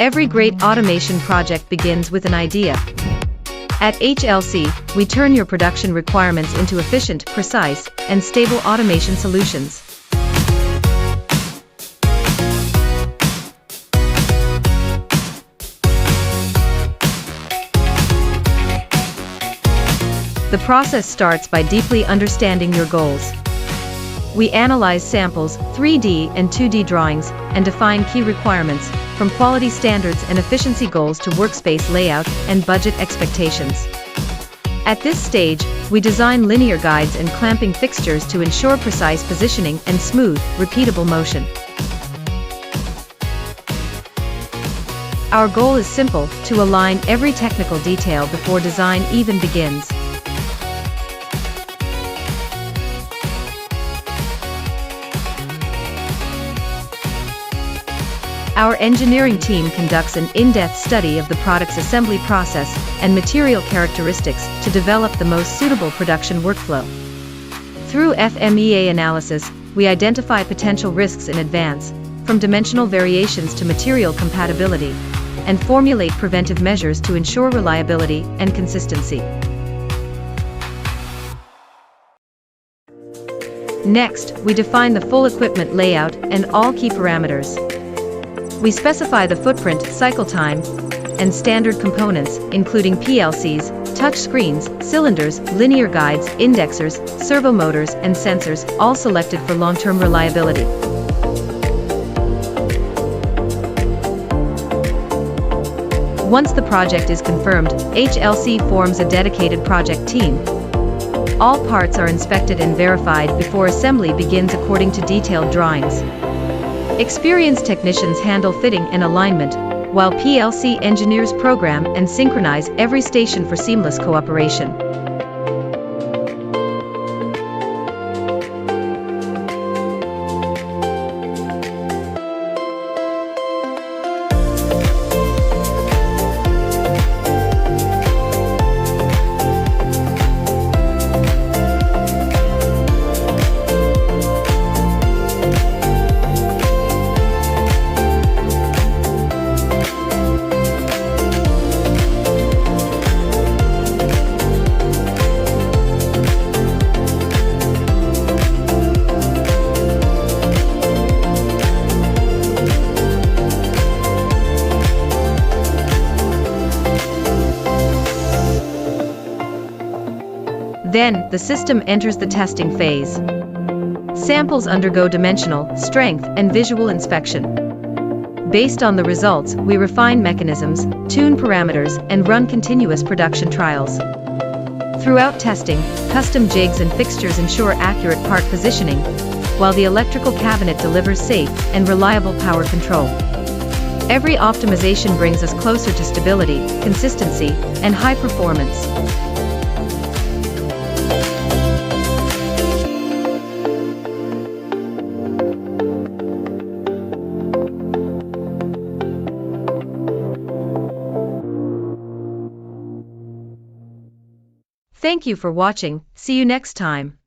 Every great automation project begins with an idea. At HLC, we turn your production requirements into efficient, precise, and stable automation solutions. The process starts by deeply understanding your goals. We analyze samples, 3D and 2D drawings, and define key requirements, from quality standards and efficiency goals to workspace layout and budget expectations. At this stage, we design linear guides and clamping fixtures to ensure precise positioning and smooth, repeatable motion. Our goal is simple: to align every technical detail before design even begins. Our engineering team conducts an in-depth study of the product's assembly process and material characteristics to develop the most suitable production workflow. Through FMEA analysis, we identify potential risks in advance, from dimensional variations to material compatibility, and formulate preventive measures to ensure reliability and consistency. Next, we define the full equipment layout and all key parameters. We specify the footprint, cycle time, and standard components, including PLCs, touch screens, cylinders, linear guides, indexers, servo motors, and sensors, all selected for long-term reliability. Once the project is confirmed, HLC forms a dedicated project team. All parts are inspected and verified before assembly begins according to detailed drawings. Experienced technicians handle fitting and alignment, while PLC engineers program and synchronize every station for seamless cooperation. Then, the system enters the testing phase. Samples undergo dimensional, strength, and visual inspection. Based on the results, we refine mechanisms, tune parameters, and run continuous production trials. Throughout testing, custom jigs and fixtures ensure accurate part positioning, while the electrical cabinet delivers safe and reliable power control. Every optimization brings us closer to stability, consistency, and high performance. Thank you for watching. See you next time.